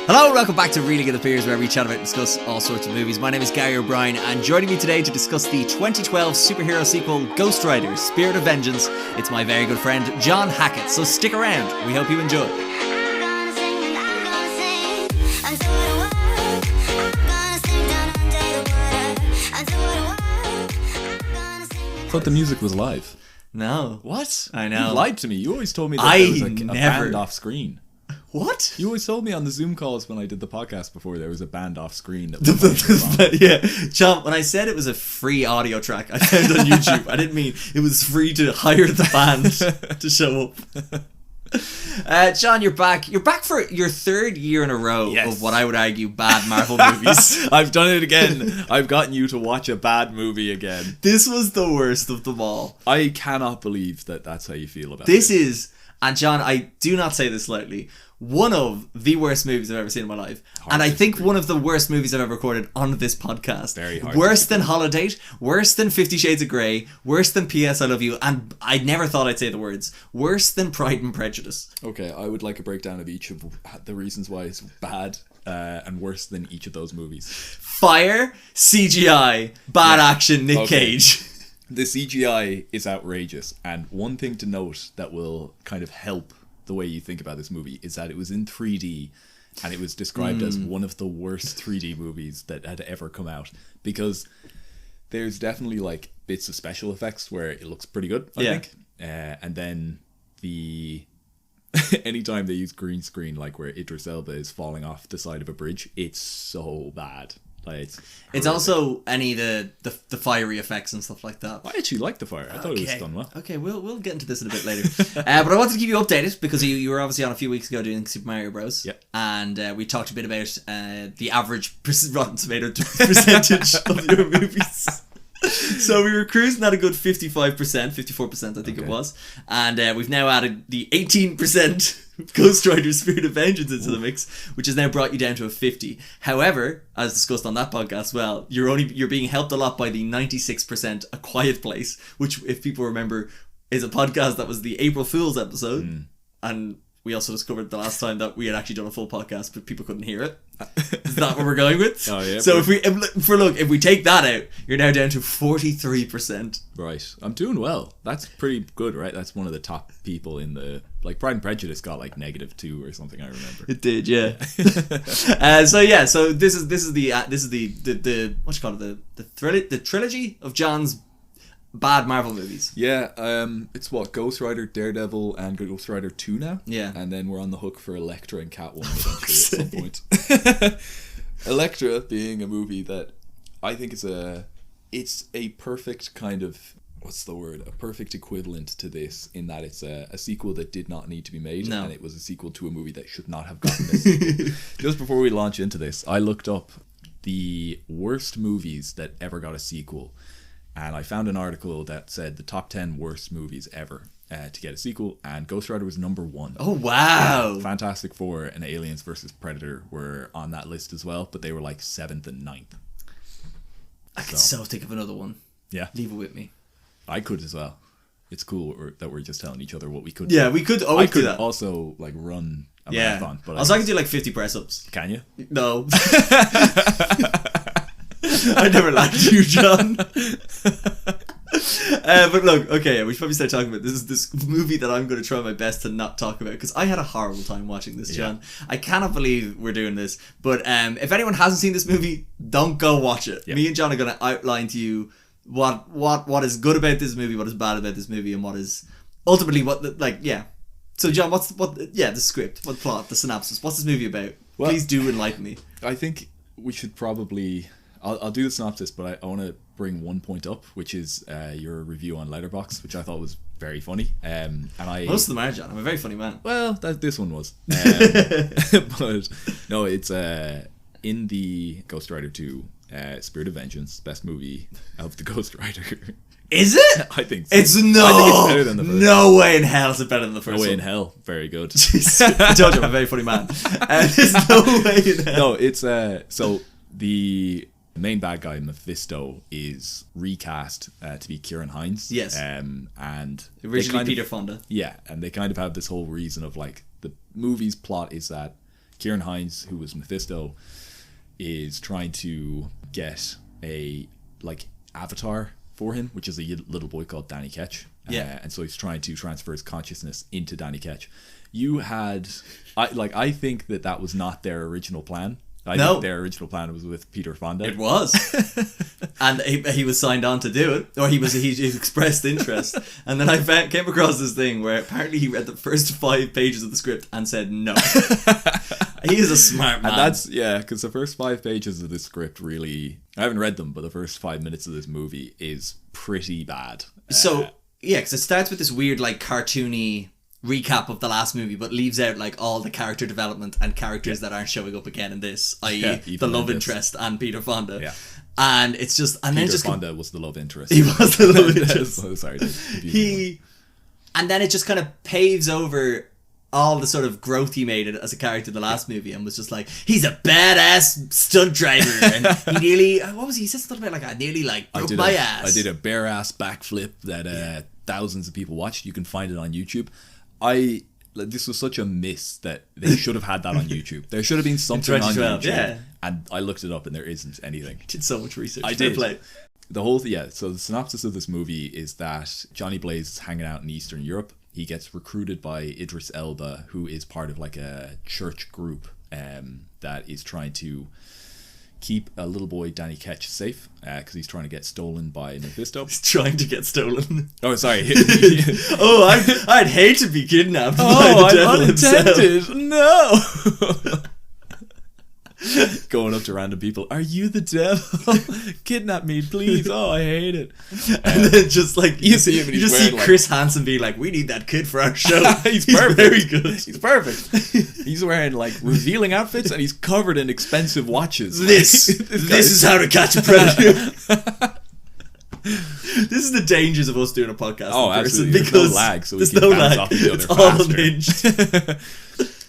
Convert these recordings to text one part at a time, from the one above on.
Hello and welcome back to Reeling of the Peers, where we chat about and discuss all sorts of movies. My name is Gary O'Brien, and joining me today to discuss the 2012 superhero sequel Ghost Rider Spirit of Vengeance, it's my very good friend John Hackett. So stick around, we hope you enjoy. I thought the music was live. No. What? I know. You lied to me. You always told me that there was a band off screen. What? You always told me on the Zoom calls when I did the podcast before there was a band off screen. That was yeah, John, when I said it was a free audio track I found on YouTube, I didn't mean it was free to hire the band to show up. John, you're back. You're back for your third year in a row of what I would argue bad Marvel movies. I've done it again. I've gotten you to watch a bad movie again. This was the worst of them all. I cannot believe that that's how you feel about this. This is, and John, I do not say this lightly, one of the worst movies I've ever seen in my life. Hard and I think one of the worst movies I've ever recorded on this podcast. Very hard. Worse than Holiday, worse than 50 Shades of Grey, worse than P.S. I Love You, and I never thought I'd say the words, worse than Pride and Prejudice. Okay, I would like a breakdown of each of the reasons why it's bad and worse than each of those movies. Fire, CGI, bad action, Nick Cage. The CGI is outrageous, and one thing to note that will kind of help the way you think about this movie is that it was in 3D and it was described as one of the worst 3D movies that had ever come out, because there's definitely like bits of special effects where it looks pretty good, I think, and then the anytime they use green screen, like where Idris Elba is falling off the side of a bridge, it's so bad. Like, it's also any the fiery effects and stuff like that. I actually liked the fire. I thought it was done well. Okay, we'll get into this in a bit later. But I wanted to keep you updated because you were obviously on a few weeks ago doing Super Mario Bros. Yep. And we talked a bit about the average Rotten Tomato percentage of your movies. So we were cruising at a good 55%, 54% I think it was. And we've now added the 18% Ghost Rider Spirit of Vengeance into the mix, which has now brought you down to a 50. However, as discussed on that podcast, well, you're being helped a lot by the 96% A Quiet Place, which, if people remember, is a podcast that was the April Fool's episode. And we also discovered the last time that we had actually done a full podcast, but people couldn't hear it. Is that what we're going with? Oh yeah. So if we take that out, you're now down to 43%. Right. I'm doing well. That's pretty good, right? That's one of the top people in the, like, Pride and Prejudice got like -2 or something, I remember. It did, yeah. So this is the what you call it, the trilogy of John's bad Marvel movies. Yeah, it's what, Ghost Rider, Daredevil, and Ghost Rider 2 now? Yeah. And then we're on the hook for Elektra and Catwoman eventually at some point. Elektra being a movie that I think is it's a perfect kind of, what's the word? A perfect equivalent to this, in that it's a sequel that did not need to be made, and it was a sequel to a movie that should not have gotten this sequel. Just before we launch into this, I looked up the worst movies that ever got a sequel. And I found an article that said the top 10 worst movies ever to get a sequel, and Ghost Rider was number 1. Oh, wow. Fantastic Four and Aliens vs. Predator were on that list as well, but they were like 7th and 9th. I could so think of another one. Yeah. Leave it with me. I could as well. It's cool that we're just telling each other what we could do. Yeah, we could always do that. Also like run a marathon. But I can do like 50 press-ups. Can you? No. I never liked you, John. But look, okay, we should probably start talking about this movie that I'm going to try my best to not talk about, because I had a horrible time watching this, John. I cannot believe we're doing this. But if anyone hasn't seen this movie, don't go watch it. Me and John are going to outline to you what is good about this movie, what is bad about this movie, and what is ultimately So John, the script, what plot, the synopsis, what's this movie about? Well, please do enlighten me. I think we should probably, I'll do the synopsis, but I want to bring one point up, which is your review on Letterboxd, which I thought was very funny. Most of them are, John. I'm a very funny man. Well, this one was. But no, it's in the Ghost Rider 2, Spirit of Vengeance, best movie of the Ghost Rider. Is it? I think so. I think it's better than the first. No way in hell is it better than the first one. No way in hell. Very good. I told you I'm a very funny man. There's no way in hell. No, it's so the main bad guy, Mephisto, is recast to be Kieran Hines. Yes. And originally Peter Fonda. Yeah, and they kind of have this whole reason of, like, the movie's plot is that Kieran Hines, who was Mephisto, is trying to get a like avatar for him, which is a little boy called Danny Ketch. And so he's trying to transfer his consciousness into Danny Ketch. I think that was not their original plan. I think their original plan was with Peter Fonda. It was. And he was signed on to do it, or he expressed interest. And then I came across this thing where apparently he read the first 5 pages of the script and said no. He is a smart man. And that's, because the first 5 pages of this script really, I haven't read them, but the first 5 minutes of this movie is pretty bad. So, because it starts with this weird, like, cartoony recap of the last movie, but leaves out like all the character development and characters that aren't showing up again in this, i.e. the love interest and Peter Fonda. Yeah. And it's just, and Peter then just Fonda was the love interest. He was the love interest. So sorry. And then it just kind of paves over all the sort of growth he made as a character in the last movie, and was just like, he's a badass stunt driver, and he nearly, what was he said something about, like, I nearly like broke my ass. I did a bare ass backflip that thousands of people watched. You can find it on YouTube. This was such a miss that they should have had that on YouTube. There should have been something on YouTube, and I looked it up, and there isn't anything. You did so much research. I did. The whole so the synopsis of this movie is that Johnny Blaze is hanging out in Eastern Europe. He gets recruited by Idris Elba, who is part of like a church group that is trying to keep a little boy Danny Ketch safe because he's trying to get stolen by Mephisto. He's trying to get stolen. Oh, sorry. I'd hate to be kidnapped by the devil unintended. himself. No. Going up to random people, are you the devil? Kidnap me, please. Oh, I hate it. And then just like you see him, and you just see Chris Hansen be like, we need that kid for our show. He's perfect. Very good. He's perfect. He's wearing like revealing outfits, and he's covered in expensive watches. This is how to catch a predator. This is the dangers of us doing a podcast. Oh, absolutely. Because there's no lag, so we can bounce off each other faster. All unhinged.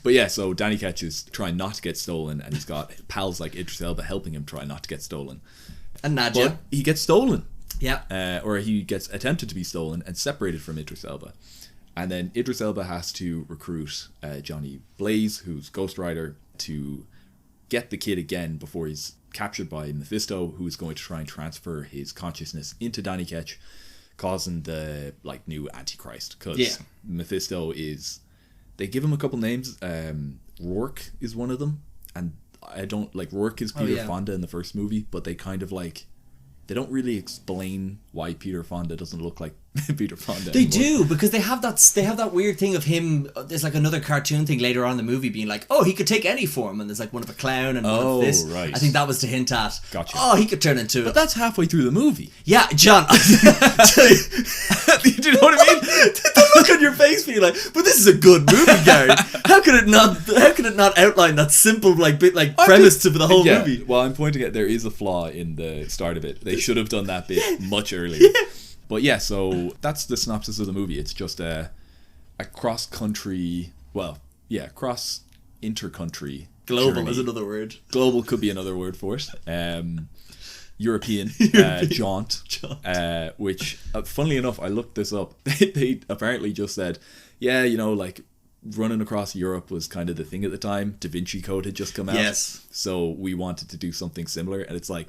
But yeah, so Danny Ketch is trying not to get stolen, and he's got pals like Idris Elba helping him try not to get stolen. And Nadia. But he gets stolen. Yeah. Or he gets attempted to be stolen and separated from Idris Elba. And then Idris Elba has to recruit Johnny Blaze, who's Ghost Rider, to get the kid again before he's captured by Mephisto, who's going to try and transfer his consciousness into Danny Ketch, causing the like new Antichrist. Because Mephisto is... They give him a couple names. Rourke is one of them. And I don't... Like, Rourke is Peter Fonda in the first movie, but they kind of like... They don't really explain why Peter Fonda doesn't look like Peter Fonda They anymore. do, because they have that weird thing of him. There's like another cartoon thing later on in the movie being like, oh, he could take any form, and there's like one of a clown and one of this. Right. I think that was to hint at, Gotcha. oh, he could turn into... But that's halfway through the movie. Yeah, John. Do you know what I mean? The look on your face being like, but this is a good movie, Gary. How could it not outline that simple premise to the whole movie? Well, I'm pointing at there is a flaw in the start of it. They should have done that bit much earlier. But yeah, so that's the synopsis of the movie. It's just a cross-country, cross inter-country global journey. is another word. Global could be another word for it. European jaunt. Which, funnily enough, I looked this up. They apparently just said, running across Europe was kind of the thing at the time. Da Vinci Code had just come out. Yes. So we wanted to do something similar, and it's like,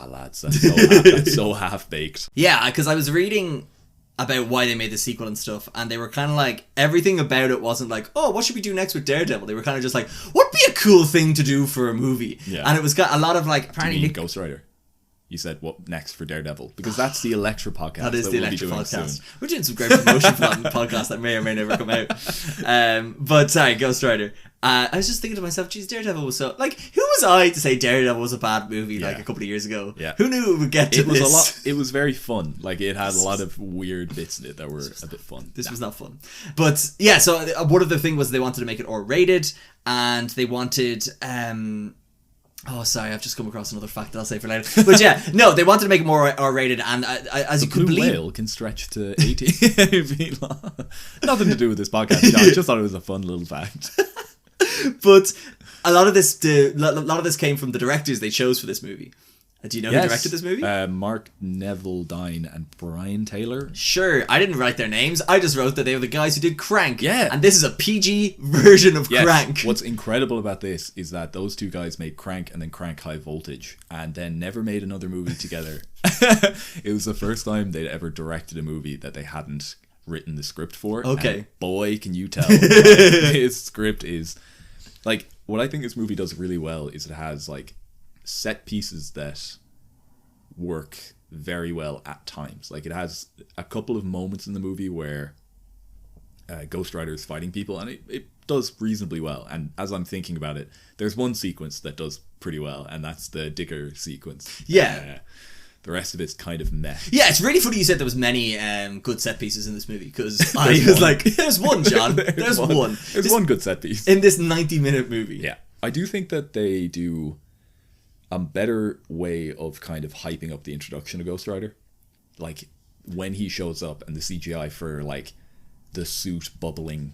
lads, that's so half-baked. Yeah, because I was reading about why they made the sequel and stuff, and they were kind of like, everything about it wasn't like, oh, what should we do next with Daredevil? They were kind of just like, what'd be a cool thing to do for a movie? Yeah. And it was got a lot of like, apparently Ghost Rider. You said what next for Daredevil, because that's the Elektra podcast. That is the Elektra podcast. Soon. We're doing some great promotion for that podcast that may or may never come out. But sorry, Ghost Rider. I was just thinking to myself, geez, Daredevil was so... Like, who was I to say Daredevil was a bad movie like a couple of years ago? Yeah. Who knew it would get to this? It was very fun. Like, it had a lot of weird bits in it that were a bit fun. This was not fun. But, yeah, so one of the things was they wanted to make it R-rated, and they wanted... Oh, sorry, I've just come across another fact that I'll say for later. But yeah, no, they wanted to make it more R-rated, and as you could believe... The blue whale can stretch to 18. Nothing to do with this podcast, John. I just thought it was a fun little fact. But a lot of this came from the directors they chose for this movie. Do you know who directed this movie? Mark Neville Dine and Brian Taylor. Sure, I didn't write their names. I just wrote that they were the guys who did Crank. Yeah. And this is a PG version of Crank. What's incredible about this is that those two guys made Crank and then Crank High Voltage and then never made another movie together. It was the first time they'd ever directed a movie that they hadn't written the script for. Okay. And boy, can you tell. His script is... Like, what I think this movie does really well is it has, like, set pieces that work very well at times. Like, it has a couple of moments in the movie where Ghost Rider is fighting people, and it does reasonably well. And as I'm thinking about it, there's one sequence that does pretty well, and that's the digger sequence. Yeah. The rest of it's kind of meh. Yeah, it's really funny you said there was many good set pieces in this movie, because I was like, there's one, John. There's one. There's one good set piece. In this 90-minute movie. Yeah. I do think that they do a better way of kind of hyping up the introduction of Ghost Rider. Like, when he shows up and the CGI for, like, the suit bubbling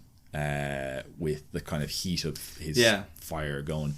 with the kind of heat of his fire going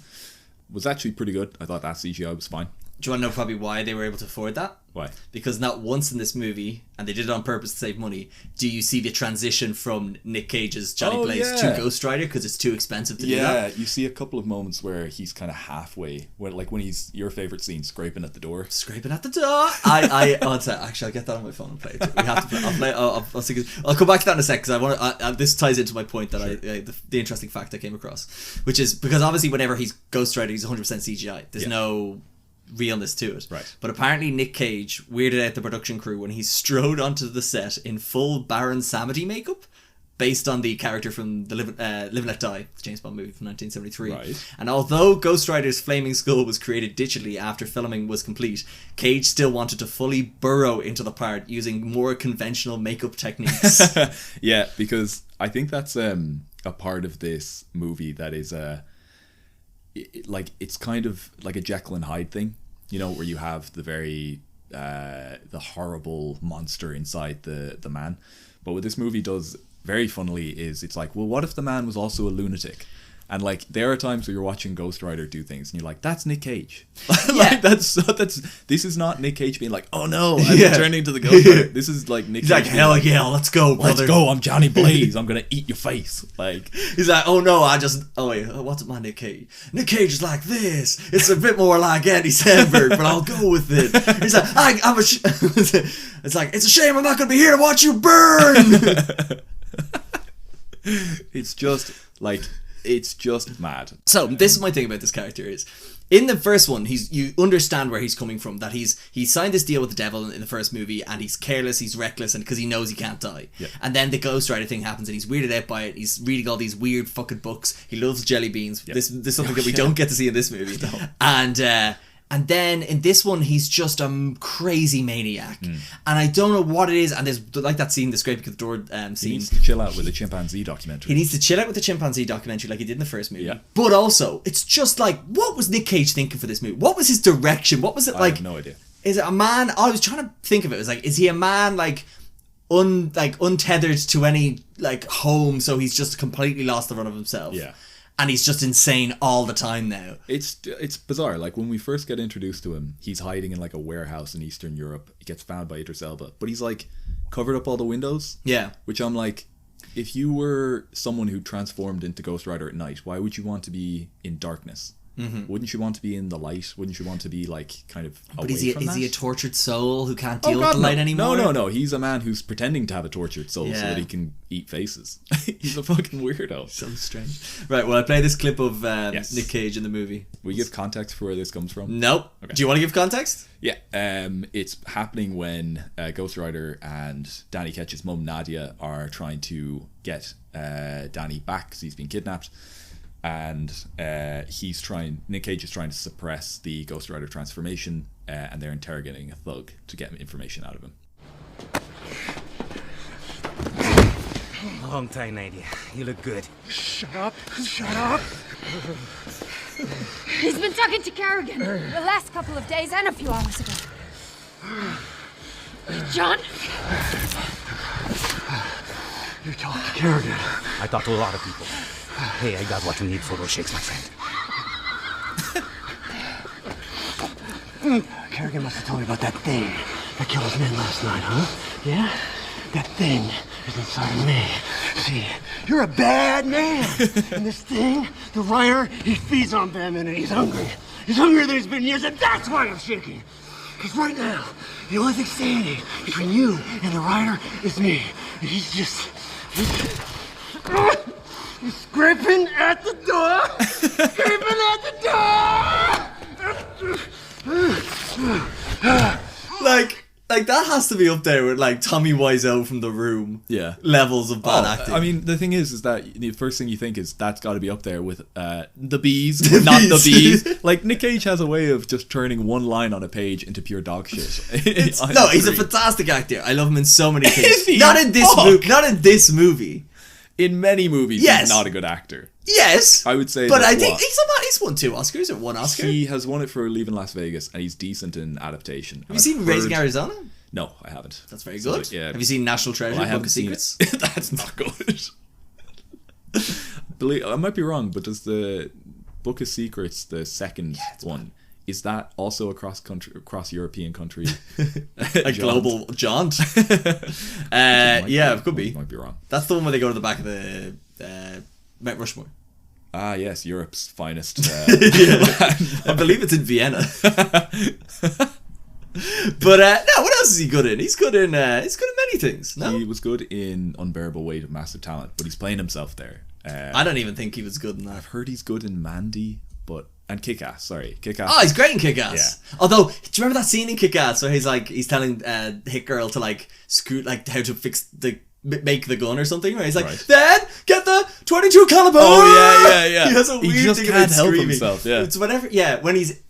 was actually pretty good. I thought that CGI was fine. Do you want to know probably why they were able to afford that? Why? Because not once in this movie, and they did it on purpose to save money, do you see the transition from Nick Cage's Johnny Blaze to Ghost Rider, because it's too expensive to do that. Yeah, you see a couple of moments where he's kind of halfway, like when he's, your favourite scene, scraping at the door. Scraping at the door! Actually, I'll get that on my phone and play it. We have to play. I'll come back to that in a sec, because I want this ties into my point that the interesting fact I came across, which is because obviously whenever he's Ghost Rider, he's 100% CGI. There's no realness to it. Right. But apparently Nick Cage weirded out the production crew when he strode onto the set in full Baron Samedi makeup, based on the character from the Live and Let Die, the James Bond movie from 1973. Right. And although Ghost Rider's flaming skull was created digitally after filming was complete, Cage still wanted to fully burrow into the part using more conventional makeup techniques. Yeah, because I think that's a part of this movie that is it's kind of like a Jekyll and Hyde thing, you know, where you have the very the horrible monster inside the man. But what this movie does very funnily is it's like, well, what if the man was also a lunatic? And like, there are times where you're watching Ghost Rider do things and you're like, that's Nick Cage. Like, this is not Nick Cage being like, oh no, I'm turning to the Ghost Rider. This is like Nick Cage. He's like, hell yeah, let's go, brother. Let's go, I'm Johnny Blaze. I'm going to eat your face. Like, he's like, oh no, what's my Nick Cage? Nick Cage is like this. It's a bit more like Andy Samberg, but I'll go with it. He's like, it's like, it's a shame I'm not going to be here to watch you burn. It's just like, it's just mad. So this is my thing about this character is, in the first one, you understand where he's coming from, that he signed this deal with the devil in the first movie, and he's careless, he's reckless, and because he knows he can't die. Yeah. And then the Ghost Rider thing happens, and he's weirded out by it. He's reading all these weird fucking books. He loves jelly beans. Yep. This is something that we don't get to see in this movie. No. And then in this one, he's just a crazy maniac. And I don't know what it is. And there's like that scene, the scraping of the door scene. He needs to chill out with the chimpanzee documentary. He needs to chill out with the chimpanzee documentary like he did in the first movie. Yeah. But also, it's just like, what was Nick Cage thinking for this movie? What was his direction? What was it like? I have no idea. Is it a man? I was trying to think of it. It was like, is he a man untethered to any like home, so he's just completely lost the run of himself? Yeah. And he's just insane all the time now. It's bizarre. Like, when we first get introduced to him, he's hiding in like a warehouse in Eastern Europe. He gets found by Idris Elba, but he's like covered up all the windows. Yeah. Which I'm like, if you were someone who transformed into Ghost Rider at night, why would you want to be in darkness? Mm-hmm. Wouldn't you want to be in the light? Wouldn't you want to be like kind of away But is he a tortured soul who can't deal with the light anymore? No. He's a man who's pretending to have a tortured soul so that he can eat faces. He's a fucking weirdo. So strange. Right, well, I play this clip of Nick Cage in the movie. Will you give context for where this comes from? Nope. Okay. Do you want to give context? Yeah. It's happening when Ghost Rider and Danny Ketch's mum, Nadia, are trying to get Danny back because he's been kidnapped. And Nick Cage is trying to suppress the Ghost Rider transformation, and they're interrogating a thug to get information out of him. Long time, Nadia. You look good. Shut up. Shut up. He's been talking to Kerrigan the last couple of days and a few hours ago. John? You talked to Kerrigan. I talked to a lot of people. Hey, I got what you need for those shakes, my friend. Kerrigan must have told you about that thing that killed his men last night, huh? Yeah? That thing is inside of me. See, you're a bad man. And this thing, the writer, he feeds on Batman and he's hungry. He's hungrier than he's been in years, and that's why I'm shaking. Because right now, the only thing standing between you and the writer is me. And he's scraping at the door. Scraping at the door. Like that has to be up there with like Tommy Wiseau from The Room. Yeah. Levels of bad acting. I mean, the thing is that the first thing you think is that's got to be up there with the bees, The not Bees. the bees. Like Nick Cage has a way of just turning one line on a page into pure dog shit. No, he's a fantastic actor. I love him in so many things. Is he? Not in this Fuck. movie. Not in this movie. In many movies, Yes. he's not a good actor. Yes, I would say, but that I think what? he's won 2 Oscars or 1 Oscar. He has won it for Leaving Las Vegas, and he's decent in adaptation. Have you seen Raising Arizona? No, I haven't. That's very So, good. yeah. Have you seen National Treasure? Well, I Book haven't of seen Secrets? it. That's not good. I might be wrong, but does the Book of Secrets, the second one, is that also across European country? A global jaunt. Yeah, it could be. Might be wrong. That's the one where they go to the back of the Mount Rushmore. Ah, yes, Europe's finest. I believe it's in Vienna. But no, what else is he good in? He's good in many things. No, He was good in Unbearable Weight of Massive Talent, but he's playing himself there. I don't even think he was good in that. I've heard he's good in Mandy, and Kick-Ass. Sorry, Kick-Ass. Oh, he's great in Kick-Ass. Yeah. Although, do you remember that scene in Kick-Ass where he's telling Hit Girl to like screw how to make the gun or something? Where he's like, Right. "Then get the 22 caliber." Oh yeah. He has a He weird just thing can't about help screaming. himself, yeah. It's whenever, when he's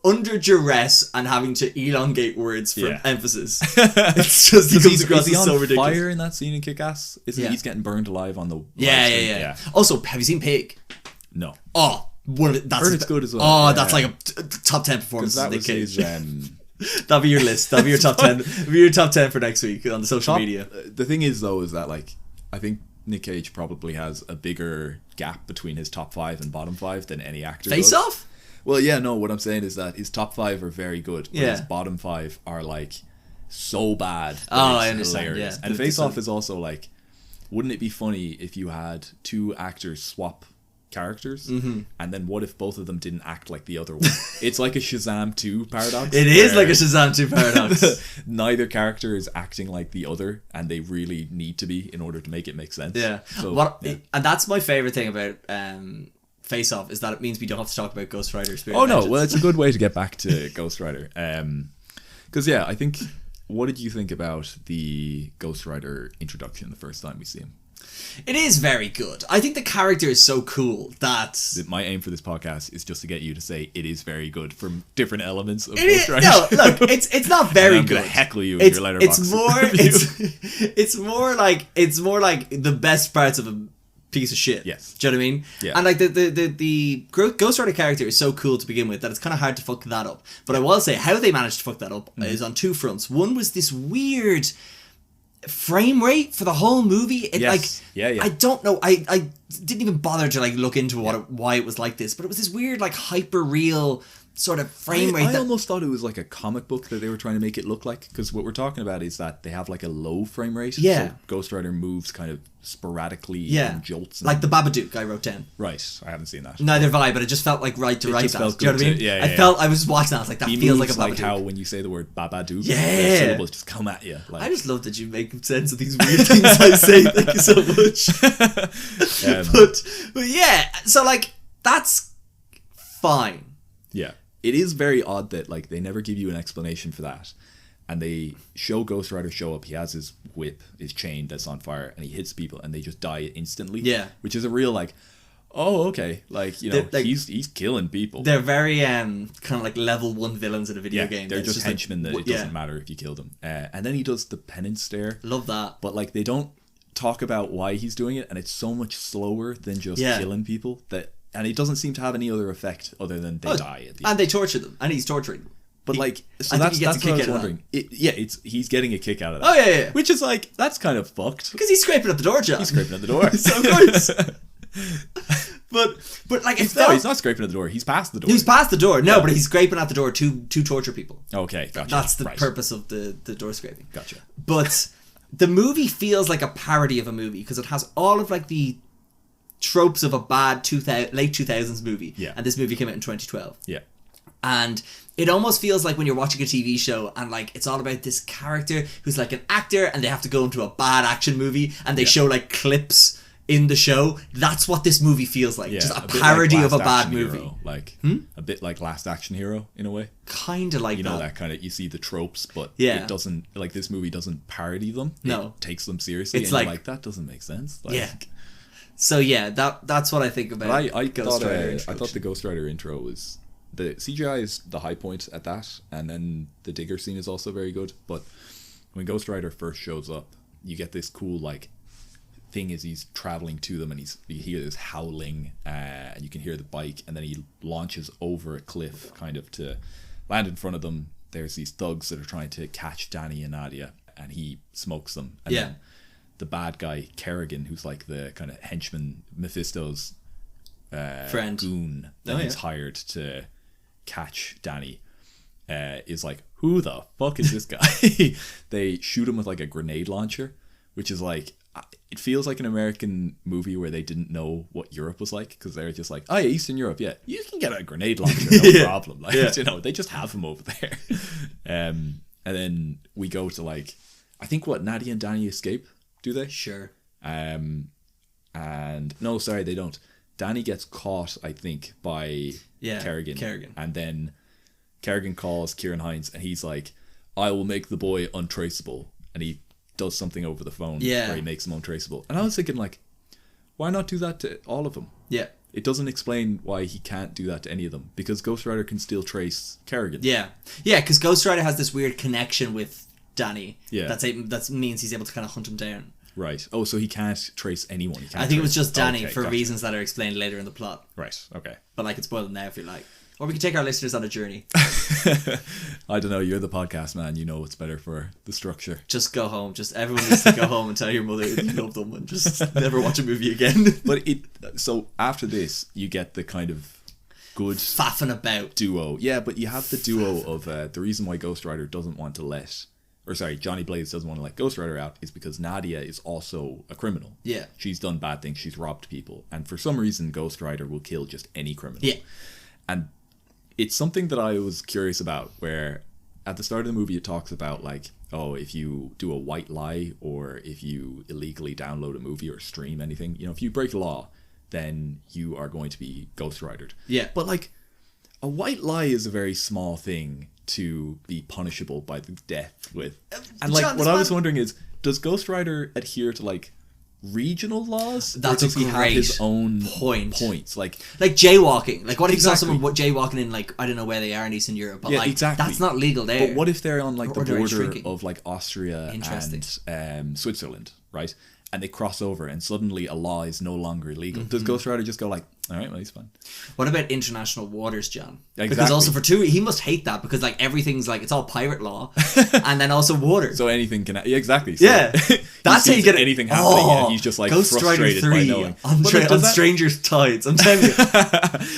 under duress and having to elongate words for Yeah. emphasis. It's just he comes across is he as on so ridiculous. fire in that scene in Kick-Ass? Yeah. He's getting burned alive on the Yeah. Also, have you seen Pig? No, Oh, one of it. That's heard it's good as well. Oh, Yeah. that's like a top 10 because performance. that was his That'll be your list. That'll be your top 10. That'll be your top 10 for next week on the social top, media. The thing is though, is that like I think Nick Cage probably has a bigger gap between his top 5 and bottom 5 than any actor. Face does. Off? Well, yeah, no. What I'm saying is that his top 5 are very good, but Yeah. his bottom 5 are like so bad. That Oh, it's I understand, hilarious. yeah. And The- Face the- Off is also like, wouldn't it be funny if you had 2 actors swap characters, and then what if both of them didn't act like the other one? It's like a Shazam 2 paradox. It is where like a Shazam 2 paradox. neither character is acting like the other, and they really need to be in order to make it make sense. Yeah. So, And that's my favourite thing about Face Off is that it means we don't have to talk about Ghost Rider Spirit Oh of no, Vengeance. well, it's a good way to get back to Ghost Rider. Because yeah, I think. What did you think about the Ghost Rider introduction the first time we see him? It is very good. I think the character is so cool that My aim for this podcast is just to get you to say it is very good from different elements of it is, Ghost Rider. no, look, it's not very I'm good. gonna heckle you in your letterbox. It's more review. it's more like the best parts of a piece of shit. Yes. Do you know what I mean? Yeah. And like the Ghost Rider character is so cool to begin with that it's kind of hard to fuck that up. But I will say how they managed to fuck that up is on 2 fronts. One was this weird frame rate for the whole movie. It Yes. Yeah. I don't know. I didn't even bother to like look into why it was like this, but it was this weird like hyper real sort of frame rate. I almost thought it was like a comic book that they were trying to make it look like, because what we're talking about is that they have like a low frame rate. Yeah. So Ghost Rider moves kind of sporadically yeah, and jolts. like the Babadook I wrote down. Right, I haven't seen that. Neither have I, but it just felt like right to It write just that. felt Do you know good what I mean? to- yeah, I yeah. felt I was watching that. I was like, that He feels like a moves like Babadook. how when you say the word Babadook, Yeah. the syllables just come at you. Like, I just love that you make sense of these weird things I say. Thank you so much. But yeah, so like that's fine. yeah, it is very odd that like they never give you an explanation for that, and they show Ghost Rider show up. He has his whip, his chain that's on fire, and he hits people, and they just die instantly. Yeah. which is a real like, oh okay, like you know They're, like- he's killing people. They're very kind of like level 1 villains in a video game. They're It's just like, henchmen that it yeah. doesn't matter if you kill them. And then he does the penance stare, Love that. but like they don't talk about why he's doing it, and it's so much slower than just Yeah. killing people and it doesn't seem to have any other effect other than they die at the end. And they torture them, and he's torturing them. But like, so I think that's he gets that's a what I kick was out of wondering. He's getting a kick out of that. Oh, yeah. Which is like, that's kind of fucked. Because he's scraping at the door, John. He's scraping at the door. So good. But like He's not scraping at the door. He's past the door. He's past the door. No, but he's scraping at the door to torture people. Okay, gotcha. That's the purpose of the door scraping. Gotcha. But the movie feels like a parody of a movie because it has all of like the tropes of a bad late 2000s movie. Yeah. And this movie came out in 2012. Yeah. And it almost feels like when you're watching a TV show and like it's all about this character who's like an actor and they have to go into a bad action movie and they show like clips in the show. That's what this movie feels like. Just a parody like of a Last bad Action movie. Hero, like a bit like Last Action Hero in a way. Kind of like You know that kind of, you see the tropes, but Yeah. it doesn't, like this movie doesn't parody them. No. It takes them seriously. It's and you're like- like, that doesn't make sense. Like, Yeah. So yeah, that's what I think about I Ghost thought, Rider. I thought the Ghost Rider intro was, the CGI is the high point at that, and then the digger scene is also very good. But when Ghost Rider first shows up, you get this cool like thing as he's traveling to them, and you hear this howling, and you can hear the bike, and then he launches over a cliff, kind of to land in front of them. There's these thugs that are trying to catch Danny and Nadia, and he smokes them. And then the bad guy Kerrigan, who's like the kind of henchman, Mephisto's friend goon that he's hired to catch Danny, is like, who the fuck is this guy? They shoot him with like a grenade launcher, which is like, it feels like an American movie where they didn't know what Europe was like, because they're just like, oh yeah, Eastern Europe, yeah, you can get a grenade launcher, no problem. Like, you know, they just have them over there. And then we go to like, I think what, Nadia and Danny escape, do they? Sure. And no, sorry, they don't. Danny gets caught, I think, by Kerrigan. And then Kerrigan calls Kieran Hines and he's like, I will make the boy untraceable. And he does something over the phone where he makes him untraceable. And I was thinking, like, why not do that to all of them? Yeah. It doesn't explain why he can't do that to any of them, because Ghost Rider can still trace Kerrigan. Yeah. Yeah, because Ghost Rider has this weird connection with Danny. Yeah. That means he's able to kind of hunt him down. Right. Oh, so he can't trace anyone. I think it was just Danny for reasons that are explained later in the plot. Right. Okay. But I can spoil them now if you like. Or we can take our listeners on a journey. I don't know. You're the podcast man. You know what's better for the structure. Just go home. Just everyone needs to go home and tell your mother you love them and just never watch a movie again. But so after this, you get the kind of good faffing about duo. Yeah, but you have the duo of the reason why Ghost Rider doesn't want to Johnny Blaze doesn't want to let Ghost Rider out is because Nadia is also a criminal. Yeah. She's done bad things. She's robbed people. And for some reason, Ghost Rider will kill just any criminal. Yeah. And it's something that I was curious about, where at the start of the movie it talks about like, oh, if you do a white lie or if you illegally download a movie or stream anything, you know, if you break the law, then you are going to be Ghost Ridered. Yeah. But like, a white lie is a very small thing to be punishable by the death with. And like, what I was wondering is, does Ghost Rider adhere to like regional laws? That's or does a he have great his own points. Like jaywalking. Like, what if you saw someone jaywalking in, like, I don't know where they are in Eastern Europe, but like that's not legal there. But what if they're on like the border of like Austria and Switzerland, right? And they cross over and suddenly a law is no longer illegal. Does Ghost Rider just go like, all right, well, he's fine? What about international waters, John? Exactly. Because also for two, he must hate that because like everything's like, it's all pirate law and then also water. So anything can, exactly. So yeah. That's how you get anything happening. And he's just like Ghost frustrated Rider 3 by knowing. on Stranger's Tides. I'm telling you.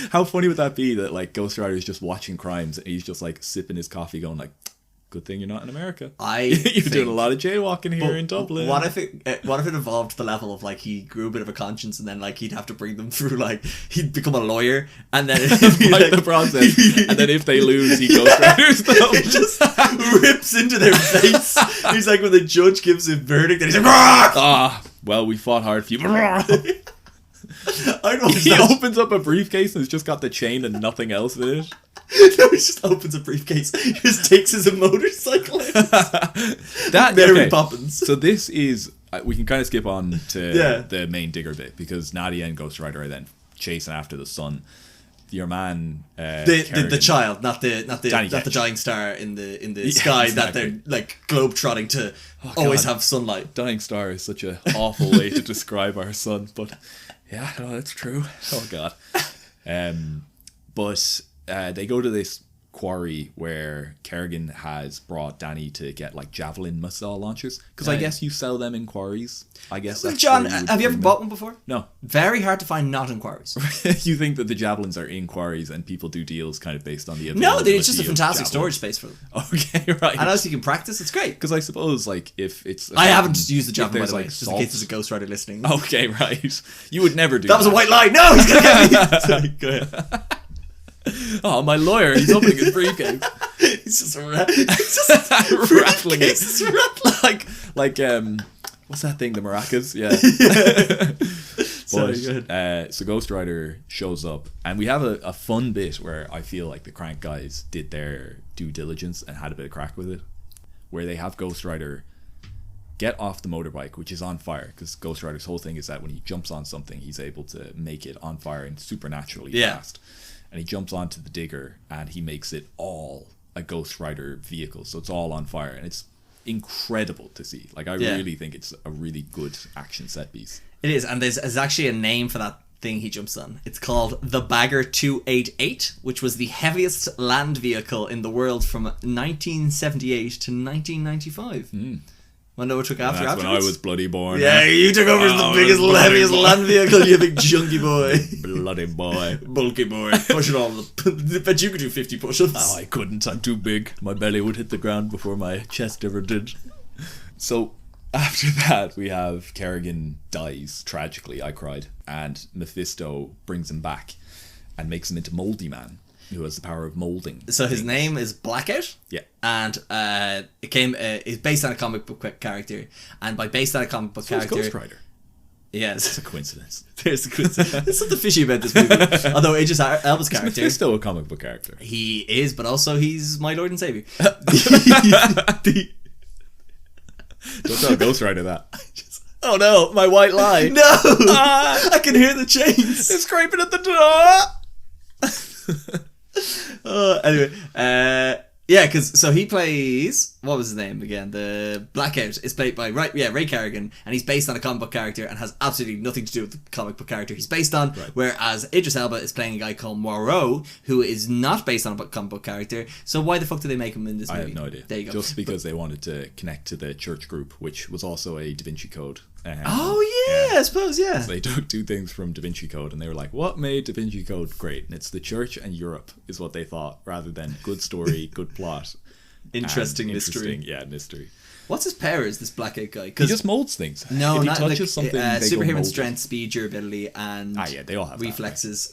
How funny would that be that like Ghost Rider is just watching crimes and he's just like sipping his coffee going like, good thing you're not in America. You're doing a lot of jaywalking here in Dublin. What if it evolved to the level of like he grew a bit of a conscience and then like he'd have to bring them through, like he'd become a lawyer and then like the process, and then if they lose, he Ghost Riders them. He just rips into their face. He's like, when the judge gives a verdict, and he's like, well, we fought hard for you. I don't He opens up a briefcase and it's just got the chain and nothing else in it. No, he just opens a briefcase. He just takes his motorcycle. That Mary Poppins. So this is we can kind of skip on to the main digger bit, because Nadia and Ghost Rider are then chasing after the son. Your man, the child, not the dying star in the sky, exactly. That they're like globe trotting to always have sunlight. Dying star is such an awful way to describe our son, but yeah, no, that's true. Oh god. But they go to this quarry where Kerrigan has brought Danny to get like javelin missile launchers, because I guess you sell them in quarries. I guess that's John, where you would have you ever bring bought one before? No. Very hard to find not in quarries. You think that the javelins are in quarries and people do deals kind of based on the No, availability it's just a of fantastic javelins? storage space for them. Okay, right. And as you can practice, it's great. Because I suppose like if it's I haven't used the javelin, by there's, the way, like, just in salt- case there's a ghostwriter listening. Okay, right. You would never do That was a white lie. No, he's going to get me. Sorry, go ahead. Oh, my lawyer, he's opening his briefcase. He's just rattling it. It's rattling. like what's that thing, the maracas? Yeah. Sorry, go ahead. So Ghost Rider shows up, and we have a fun bit where I feel like the Crank guys did their due diligence and had a bit of crack with it, where they have Ghost Rider get off the motorbike, which is on fire, because Ghost Rider's whole thing is that when he jumps on something, he's able to make it on fire and supernaturally fast. And he jumps onto the digger and he makes it all a Ghost Rider vehicle, so it's all on fire, and it's incredible to see. Like, I really think it's a really good action set piece. It is, and there's actually a name for that thing he jumps on. It's called the Bagger 288, which was the heaviest land vehicle in the world from 1978 to 1995. Want to know what took after? That's when I was bloody born. Yeah, you took over as the I biggest, was bloody heaviest born. land vehicle, you big chunky boy. Bloody boy. Bulky boy. Pushing all the... Bet you could do 50 push-ups. Oh, I couldn't. I'm too big. My belly would hit the ground before my chest ever did. So after that, we have Kerrigan dies tragically. I cried. And Mephisto brings him back and makes him into Moldy Man, who has the power of molding. So his things. name is Blackout. Yeah. And it's based on a comic book character. And by based on a comic book So it's character... Ghost Rider. Yes. It's a coincidence. There's something fishy about this movie. Although Idris Elba's Is character... Mephisto a comic book character? He is, but also he's my Lord and Savior. Don't tell Ghost Rider that. Oh no, my white lie. No! I can hear the chains. They're scraping at the door! Anyway, yeah, because so he plays, what was his name again? The Blackout is played by Ray Kerrigan, and he's based on a comic book character and has absolutely nothing to do with the comic book character he's based on. Right. Whereas Idris Elba is playing a guy called Moreau, who is not based on a comic book character. So why the fuck did they make him in this movie? I have no idea. There you go. Just because they wanted to connect to the church group, which was also a Da Vinci Code. I suppose, yeah. So they took two things from Da Vinci Code, and they were like, what made Da Vinci Code great? And it's the church and Europe is what they thought, rather than good story, good plot. Interesting mystery. Yeah, mystery. What's his powers, this Blackout guy? He just molds things. No, if he not touches like, something, they go superhuman mold strength, it. speed, durability, and they all have that, reflexes.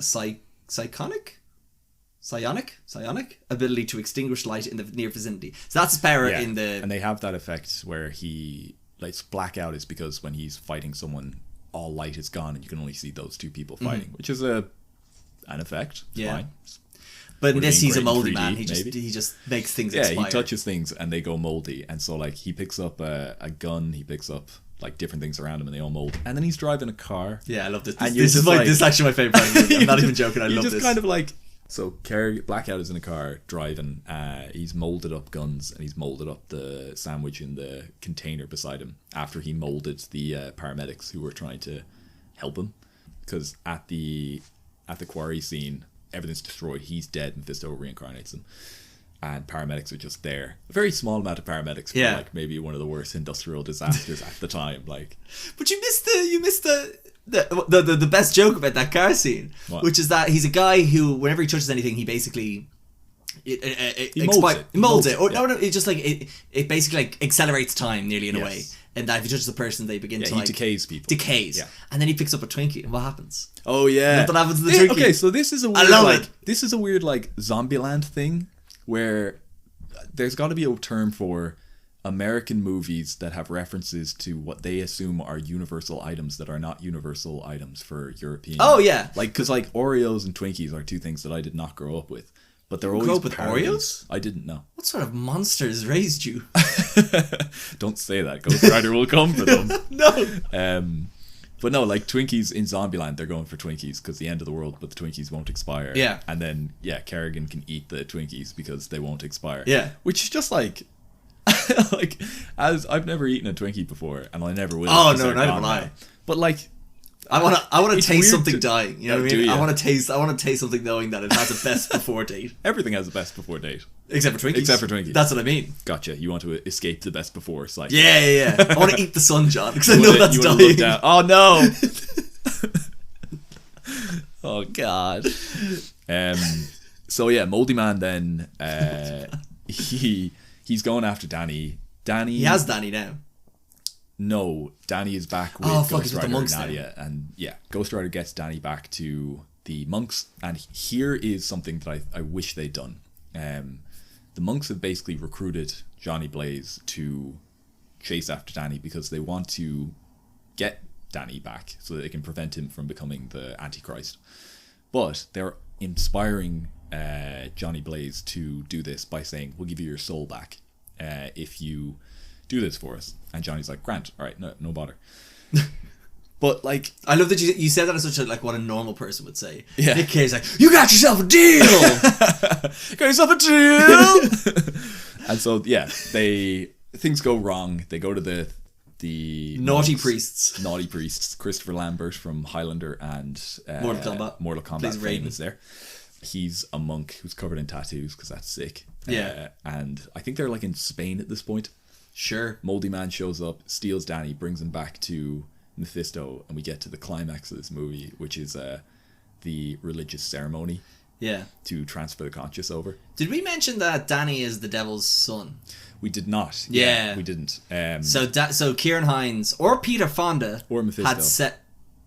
Psionic ability to extinguish light in the near vicinity. So that's his power in the. And they have that effect where he blackout is because when he's fighting someone, all light is gone and you can only see those two people fighting, which is an effect. It's fine. But in Would this, be he's a great in moldy 3D, man. maybe. He just makes things Yeah, expire. he touches things and they go moldy, and so like he picks up a gun, he picks up like different things around him, and they all mold. And then he's driving a car. Yeah, I love this. And This is actually my favorite part of the movie. I'm not even joking. I love just this. kind of like so. Blackout is in a car driving. He's molded up guns, and he's molded up the sandwich in the container beside him after he molded the paramedics who were trying to help him, because at the quarry scene, everything's destroyed. He's dead. Mephisto reincarnates him, and paramedics are just there. A very small amount of paramedics for like maybe one of the worst industrial disasters at the time. Like, but you missed the best joke about that car scene, which is that he's a guy who, whenever he touches anything, he basically molds it. Or no, it's just like it basically like accelerates time nearly in a way. And that if he touches a person, they begin to he like decays people. Yeah. And then he picks up a Twinkie, and what happens? Oh yeah, Nothing happens to the Twinkie. Okay, so this is a weird, I love it. This is a weird like Zombieland thing where there's got to be a term for American movies that have references to what they assume are universal items that are not universal items for European. Oh yeah, like because like Oreos and Twinkies are two things that I did not grow up with. But they're always grow up with parodies. Oreos? I didn't know. What sort of monsters raised you? Don't say that. Ghost Rider will come for them. No. But no, like Twinkies in Zombieland, they're going for Twinkies because the end of the world, but the Twinkies won't expire. Yeah. And then Kerrigan can eat the Twinkies because they won't expire. Yeah. Which is just like, as I've never eaten a Twinkie before, and I never will. Oh because no, they're neither gone will I. now. But like, I want to It's taste weird something to- dying. You know Oh, what I do mean? ya? I want to taste something knowing that it has a best before date. Everything has a best before date. Except for Twinkies. Except for Twinkies. That's what I mean. Gotcha. You want to escape the best before cycle. Yeah. I want to eat the sun, John, because I You know wanna- that's you wanna look dying. down. Oh no. Oh god. So yeah, Moldy Man then he's going after Danny. Danny He has Danny now. No, Danny is back with Oh, fuck, Ghost he's with the Rider monks and now. Nadia, and yeah, Ghost Rider gets Danny back to the monks, and here is something that I wish they'd done. The monks have basically recruited Johnny Blaze to chase after Danny because they want to get Danny back so that they can prevent him from becoming the Antichrist. But they're inspiring Johnny Blaze to do this by saying, "We'll give you your soul back if you do this for us." And Johnny's like, "Grant, all right, no bother." But like, I love that you said that as such a, like what a normal person would say. Yeah. Nick Cage's like, "You got yourself a deal." got yourself a deal. And so yeah, things go wrong. They go to the Naughty monks, priests. naughty priests. Christopher Lambert from Highlander and Mortal Kombat Plays fame Raiden. is there. He's a monk who's covered in tattoos because that's sick. Yeah. And I think they're like in Spain at this point. Sure. Moldy Man shows up, steals Danny, brings him back to Mephisto, and we get to the climax of this movie, which is the religious ceremony Yeah. to transfer the conscious over. Did we mention that Danny is the devil's son? We did not. Yeah. We didn't. So Kieran Hines or Peter Fonda Or Mephisto. had set.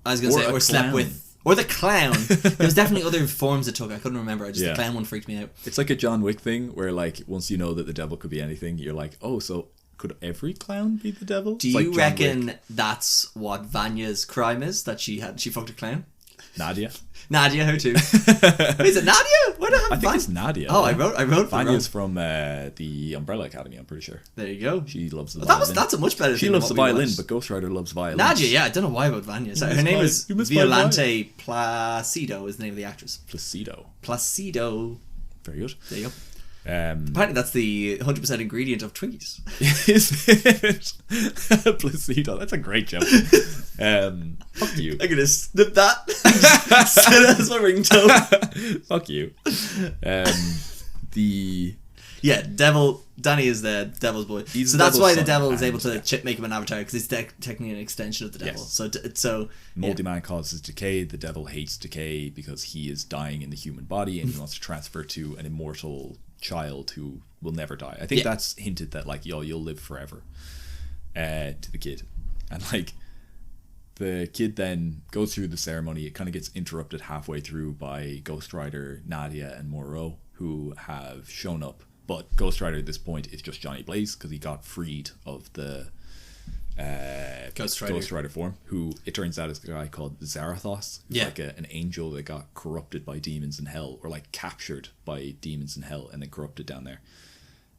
I was going to Or say a or slept clown. with. Or the clown. There was definitely other forms it took. I couldn't remember. The Yeah. clown one freaked me out. It's like a John Wick thing where, like, once you know that the devil could be anything, you're like, oh, so could every clown be the devil? Do It's like you John reckon Wick. that's what Vanya's crime is? That she fucked a clown? Nadia? Nadia, her too. Is it Nadia? Where do I have I think it's Nadia. Oh, I wrote for Vanya's wrong. from the Umbrella Academy, I'm pretty sure. There you go. She loves the Well, violin. that's a much better She thing loves than the what we violin, watched. but Ghost Rider loves violin. Nadia, yeah, I don't know why about Vanya. Sorry, her miss name my- is you miss my Violante Placido is the name of the actress. Placido. Placido. Very good. There you go. Um, Apparently that's the 100% ingredient of Twinkies. is it? Placido. That's a great joke. Fuck you. I'm gonna snip that. Set it as my ringtone. Fuck you. The Yeah, Danny is the devil's boy. He's so the that's devil's why the son, devil is and- able to make him an avatar because it's technically an extension of the devil. Yes. So Moldy Man causes decay. The devil hates decay because he is dying in the human body and he wants to transfer to an immortal child who will never die. I think Yeah. that's hinted that, like, you'll live forever to the kid. And like the kid then goes through the ceremony. It kind of gets interrupted halfway through by Ghost Rider, Nadia, and Moreau, who have shown up. But Ghost Rider at this point is just Johnny Blaze because he got freed of the Ghost Rider form, who it turns out is a guy called Zarathos, who's Yeah. like an angel that got corrupted by demons in hell, or like captured by demons in hell and then corrupted down there.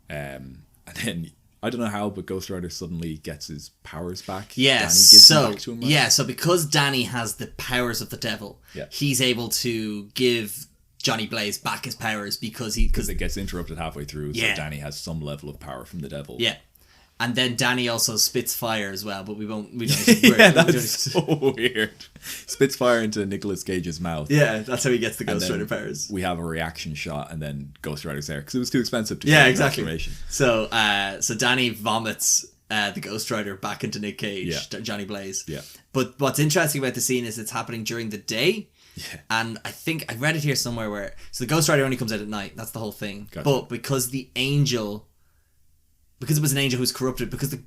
And then I don't know how, but Ghost Rider suddenly gets his powers back. Yeah, Danny gives them back to him, right? so because Danny has the powers of the devil, Yeah. he's able to give Johnny Blaze back his powers because It gets interrupted halfway through, Yeah. so Danny has some level of power from the devil. yeah. And then Danny also spits fire as well, but we don't. Yeah, that's so weird. Spits fire into Nicolas Cage's mouth. Yeah, that's how he gets the And Ghost then Rider powers. we have a reaction shot, and then Ghost Rider's there because it was too expensive to Yeah, film exactly. transformation. So Danny vomits the Ghost Rider back into Nick Cage, Yeah. Johnny Blaze. Yeah. But what's interesting about the scene is it's happening during the day. Yeah. And I think I read it here somewhere where so the Ghost Rider only comes out at night. That's the whole thing. Gotcha. But because it was an angel who was corrupted, because the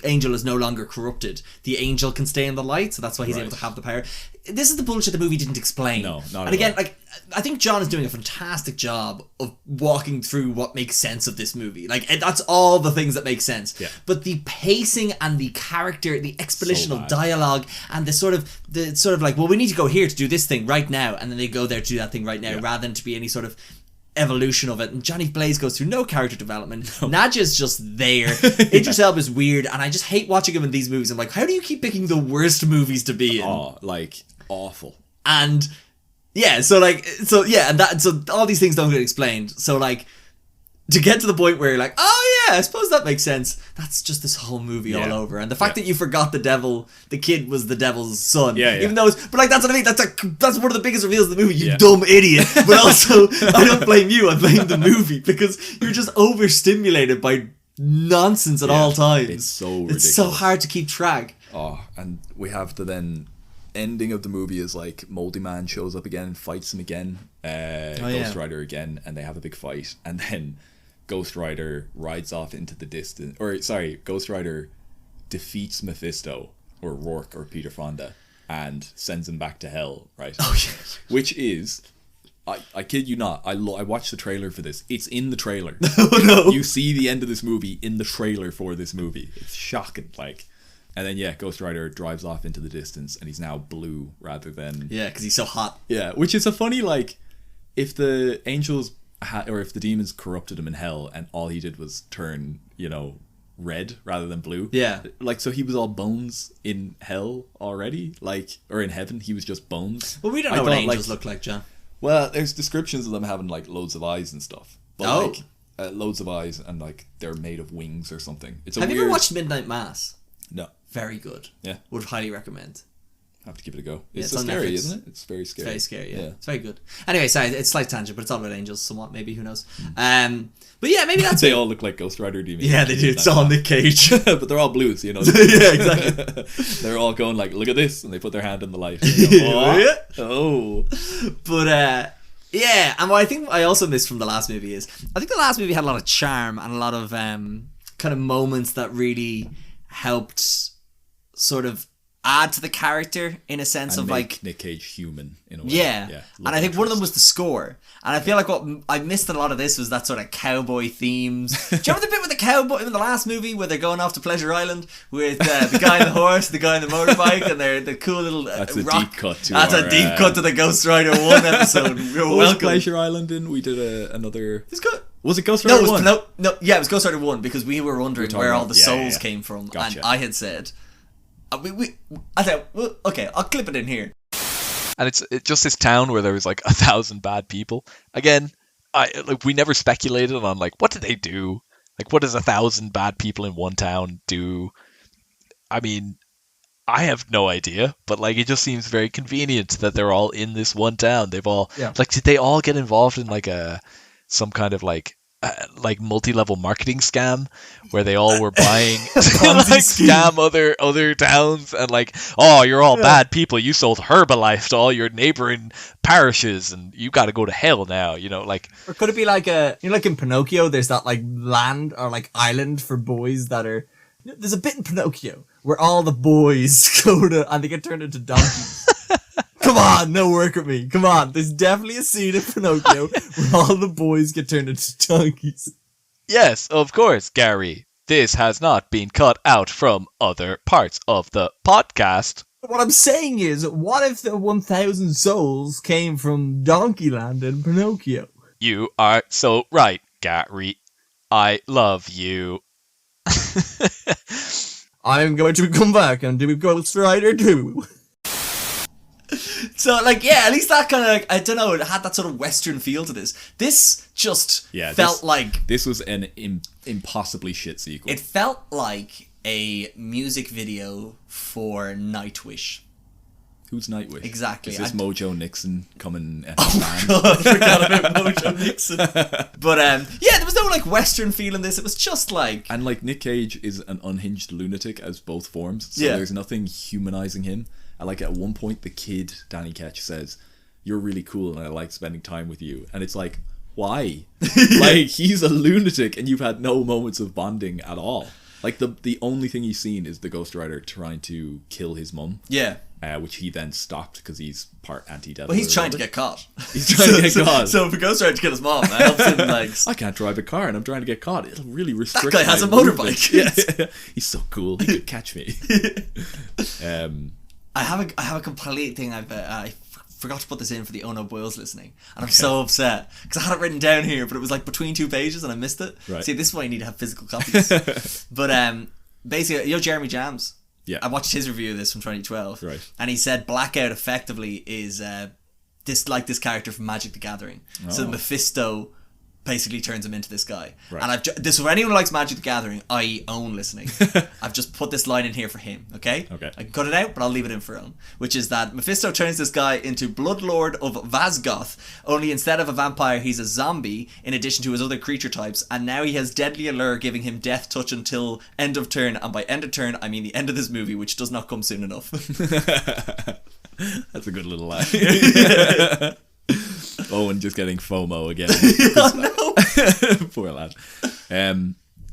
angel is no longer corrupted, the angel can stay in the light, so that's why he's Right. able to have the power. This is the bullshit the movie didn't explain. No, not And at again, all. like, I think John is doing a fantastic job of walking through what makes sense of this movie. Like, that's all the things that make sense. Yeah. But the pacing and the character, the expositional bad. dialogue, and the sort of like, well, we need to go here to do this thing right now, and then they go there to do that thing right now, Yeah. rather than to be any sort of evolution of it. And Johnny Blaze goes through no character development. Nadja's just there. Idris Elba is weird, and I just hate watching him in these movies. I'm like, how do you keep picking the worst movies to be in? Oh, like awful. And yeah, so all these things don't get explained. So like, to get to the point where you're like, oh I suppose that makes sense. That's just this whole movie all over, and the fact that you forgot the kid was the devil's son. Yeah. Even though, but like that's what I mean. That's one of the biggest reveals of the movie. You dumb idiot. But also, I don't blame you. I blame the movie because you're just overstimulated by nonsense at all times. It's so ridiculous. It's so hard to keep track. Oh, and we have the then ending of the movie is like Moldy Man shows up again, fights him again, Ghost Rider again, and they have a big fight, and then Ghost Rider rides off into the distance, Ghost Rider defeats Mephisto or Rourke or Peter Fonda and sends him back to hell, right? Oh yeah. Which is, I kid you not, I watched the trailer for this. It's in the trailer. Oh no. You see the end of this movie in the trailer for this movie. It's shocking, like. And then Ghost Rider drives off into the distance, and he's now blue rather than because he's so hot. Yeah, which is a funny, like, if the angels or if the demons corrupted him in hell, and all he did was turn, red rather than blue. Yeah. Like, so he was all bones in hell already, like, or in heaven he was just bones. Well, we don't know what angels look like, John. Well, there's descriptions of them having like loads of eyes and stuff. But, loads of eyes, and like they're made of wings or something. Have you ever watched Midnight Mass? No. Very good. Yeah. Would highly recommend. Have to give it a go. It's so on scary, Netflix. isn't it? It's very scary. It's very scary, yeah. It's very good. Anyway, sorry, it's slight tangent, but it's all about angels somewhat, maybe, who knows. But yeah, maybe that's they all look like Ghost Rider demons. Yeah, they do. It's all Nick Cage. But they're all blues, Yeah, exactly. They're all going like, look at this, and they put their hand in the light. Oh. But yeah, and what I think I also missed from the last movie is I think the last movie had a lot of charm and a lot of kind of moments that really helped sort of add to the character in a sense and of make like Nick Cage human in a way. Yeah. And I think one of them was the score. And I feel like what I missed in a lot of this was that sort of cowboy themes. Do you remember the bit with the cowboy in the last movie where they're going off to Pleasure Island with the guy on the horse, the guy on the motorbike, and they're the cool little That's a rock. deep cut to That's a deep cut to the Ghost Rider 1 episode. You're what was welcome. Pleasure Island in? We did another. It's good. Was it Ghost Rider 1? No, yeah, it was Ghost Rider 1 because we were wondering where all the souls came from. Gotcha. And I had said, I said, well, okay, I'll clip it in here. And it's just this town where there was like 1,000 bad people. Again, we never speculated on like what did they do? Like what does 1,000 bad people in one town do? I mean, I have no idea, but like it just seems very convenient that they're all in this one town. They've all like did they all get involved in like some kind of like multi-level marketing scam where they all were buying like scam other towns and like, oh, you're all bad people, you sold Herbalife to all your neighboring parishes and you got to go to hell now, like. Or could it be like like in Pinocchio there's that like land or like island for boys that are, there's a bit in Pinocchio where all the boys go to and they get turned into donkeys. Come on, no work with me. Come on, there's definitely a scene in Pinocchio where all the boys get turned into donkeys. Yes, of course, Gary. This has not been cut out from other parts of the podcast. What I'm saying is, what if the 1,000 souls came from Donkeyland in Pinocchio? You are so right, Gary. I love you. I'm going to come back and do Ghost Rider 2. So, like, yeah, at least that kind of, like, I don't know, it had that sort of Western feel to this. This just felt like... This was an impossibly shit sequel. It felt like a music video for Nightwish. Who's Nightwish? Exactly. Is this Mojo Nixon coming at his band? God, I forgot about Mojo Nixon. But, yeah, there was no, like, Western feel in this. It was just, like... And, like, Nick Cage is an unhinged lunatic as both forms, so there's nothing humanizing him. And like at one point the kid Danny Ketch says, "You're really cool and I like spending time with you," and it's like, why? Like he's a lunatic and you've had no moments of bonding at all. Like the only thing he's seen is the Ghost Rider trying to kill his mum, which he then stopped because he's part anti-devil. Well, he's trying to get caught. He's trying to get caught. So if a Ghost Rider to kill his mom, that helps him like... I can't drive a car and I'm trying to get caught. It'll really restrict. That guy has a motorbike. Yeah. He's so cool. He could catch me. I have a complete thing. I forgot to put this in for the Oh No Boils listening, and I'm so upset because I had it written down here, but it was like between 2 pages and I missed it. Right. See, this is why you need to have physical copies. But basically, Jeremy Jams. Yeah. I watched his review of this from 2012. Right. And he said Blackout effectively is this character from Magic the Gathering. So Mephisto basically turns him into this guy. Right. And this for anyone who likes Magic the Gathering, I own listening. I've just put this line in here for him, okay? Okay. I can cut it out, but I'll leave it in for Owen. Which is that Mephisto turns this guy into Bloodlord of Vazgoth, only instead of a vampire, he's a zombie, in addition to his other creature types, and now he has deadly allure giving him death touch until end of turn, and by end of turn, I mean the end of this movie, which does not come soon enough. That's a good little line. Owen just getting FOMO again. Oh, no. Poor lad.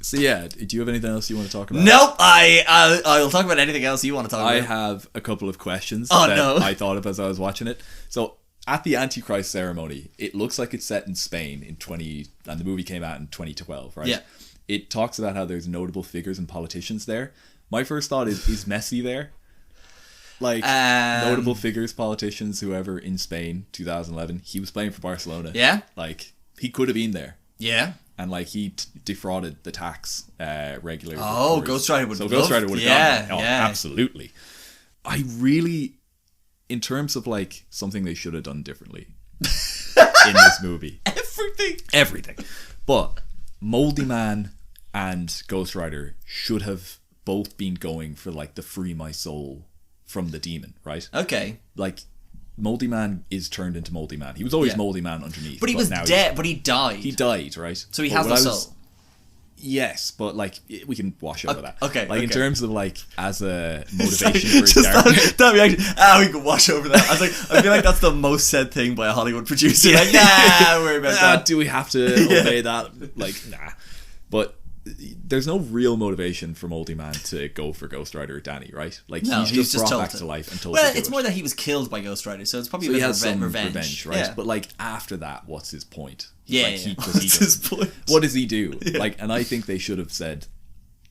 So yeah, do you have anything else you want to talk about? Nope. I'll talk about anything else you want to talk about. I have a couple of questions no. I thought of as I was watching it. So at the Antichrist ceremony, it looks like it's set in Spain and the movie came out in 2012, right? Yeah. It talks about how there's notable figures and politicians there. My first thought is Messi there? Like, notable figures, politicians, whoever in Spain, 2011. He was playing for Barcelona. Yeah? Like, he could have been there. Yeah. And, like, he defrauded the tax regularly. Oh, Ghost Rider would have Ghost Rider would have gone. Oh, yeah. absolutely. I really, in terms of, like, something they should have done differently in this movie. Everything. But Moldy Man and Ghost Rider should have both been going for, like, the free my soul from the demon, right? Okay. Like, Moldy Man is turned into Moldy Man. He was always Moldy Man underneath. But he was dead, but he died. He died, right? So he has no soul. Yes, but, like, we can wash over that. Okay. Like, in terms of, like, as a motivation for his character. That reaction. We can wash over that. I was like, I feel like that's the most said thing by a Hollywood producer. Yeah. Like, nah, worry about that. Do we have to obey that? Like, nah. But there's no real motivation for Moldy Man to go for Ghost Rider or Danny, right? Like, no, he's just brought told back to life and told well, to it's do more it. that he was killed by Ghost Rider, so it's probably So a he bit has of some revenge, right? Yeah. But, like, after that, what's his point? Yeah, like, what's his point? What does he do? Yeah. Like, and I think they should have said,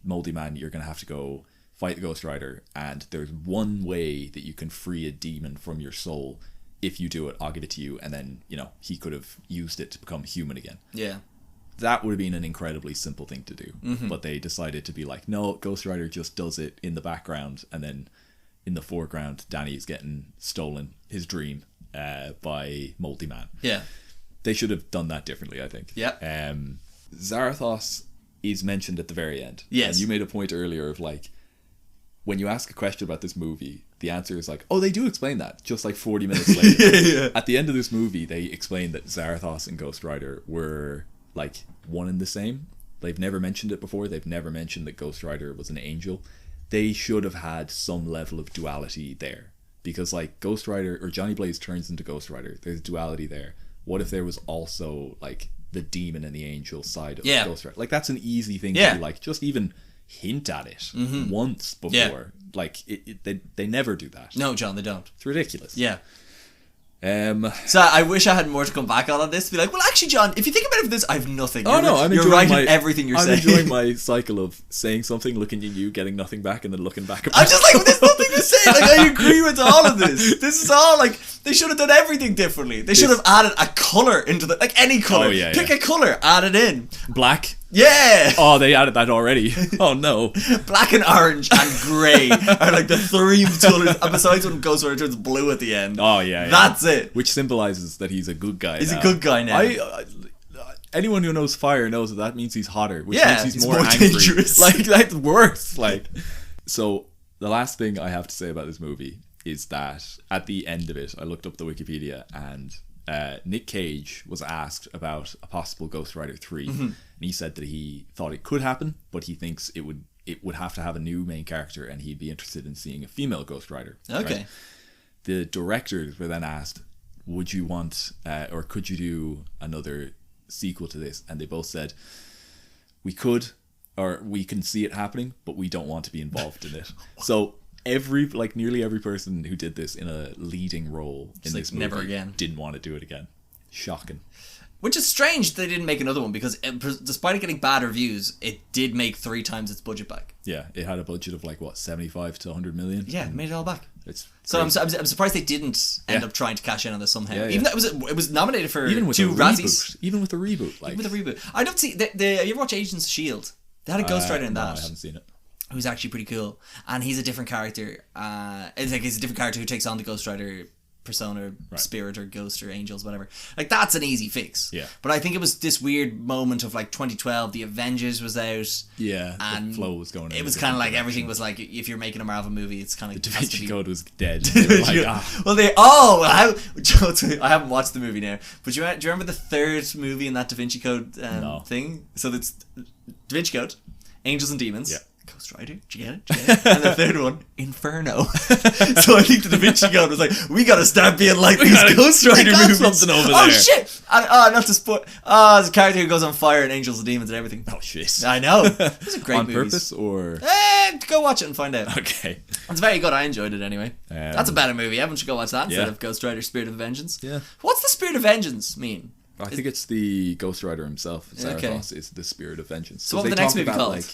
Moldy Man, you're going to have to go fight the Ghost Rider, and there's one way that you can free a demon from your soul. If you do it, I'll give it to you. And then, you know, he could have used it to become human again. Yeah. That would have been an incredibly simple thing to do. Mm-hmm. But they decided to be like, no, Ghost Rider just does it in the background, and then in the foreground, Danny's getting stolen, his dream, by Moldy Man. Yeah. They should have done that differently, I think. Yeah. Zarathos is mentioned at the very end. Yes. And you made a point earlier of, like, when you ask a question about this movie, the answer is like, oh, they do explain that, just like 40 minutes later. Yeah. At the end of this movie, they explain that Zarathos and Ghost Rider were, like, one and the same. They've never mentioned it before. They've never mentioned that Ghost Rider was an angel. They should have had some level of duality there. Because, like, Ghost Rider, or Johnny Blaze turns into Ghost Rider. There's duality there. What if there was also, like, the demon and the angel side of Ghost Rider? Like, that's an easy thing to be like, just even hint at it once before. Yeah. Like, they never do that. No, John, they don't. It's ridiculous. Yeah. So I wish I had more to come back on this. To be like, well, actually, John, if you think about it, this I have nothing. You're right in everything you're saying. I'm enjoying my cycle of saying something, looking at you, getting nothing back, and then looking back at me. I'm just like, well, there's nothing to say. Like, I agree with all of this. This is all like, they should have done everything differently. They should have added a colour into the, like, any colour. Pick a colour, add it in. Black. Yeah. Oh, they added that already. Oh no. Black and orange and grey are like the three colours. And besides when Ghost Rider turns blue at the end. Oh yeah. That's it. Which symbolizes that he's a good guy. He's a good guy now. Anyone who knows fire knows that means he's hotter, which means he's more angry. Dangerous. Like, that's worse. Like, so the last thing I have to say about this movie is that at the end of it, I looked up the Wikipedia, and Nick Cage was asked about a possible Ghost Rider 3, and he said that he thought it could happen, but he thinks it would have to have a new main character, and he'd be interested in seeing a female Ghost Rider. Okay. Right? The directors were then asked, would you want, or could you do another sequel to this? And they both said, we could, or we can see it happening, but we don't want to be involved in it. So nearly every person who did this in a leading role in this movie never again didn't want to do it again. Shocking. Which is strange they didn't make another one, because despite it getting bad reviews, it did make 3 times its budget back. Yeah, it had a budget of, like, what, 75 to 100 million? Yeah, it made it all back. So I'm surprised they didn't end up trying to cash in on this somehow. Yeah, yeah. Even though it was nominated for even with 2 Razzies. Even with the reboot. Like. Even with the reboot. I don't see... you ever watch Agents of S.H.I.E.L.D.? They had a Ghost Rider in that. No, I haven't seen it. Who's actually pretty cool. And he's a different character. He's a different character who takes on the Ghost Rider persona, spirit or ghost or angels, whatever. Like, that's an easy fix. Yeah. But I think it was this weird moment of like 2012, the Avengers was out. Yeah, and the flow was going. It was kind of like everything was like, if you're making a Marvel movie, it's kind of Da Vinci Code was dead. Well, I haven't watched the movie now, but do you remember the third movie in that Da Vinci Code thing? So that's Da Vinci Code, Angels and Demons. Yeah. Ghost Rider, did you get it? And the third one, Inferno. So I think the Da Vinci Code was like, we gotta start being like these Ghost Rider movies. Something over there. Oh shit! Not to spoil. There's a character who goes on fire in Angels and Demons and everything. Oh shit! I know. Those are great on movies. purpose or? Go watch it and find out. Okay. It's very good. I enjoyed it anyway. That's a better movie. Everyone should go watch that instead Yeah. of Ghost Rider: Spirit of Vengeance. Yeah. What's the Spirit of Vengeance mean? I think it's the Ghost Rider himself. Zarathos is the Spirit of Vengeance. So what would the next movie called?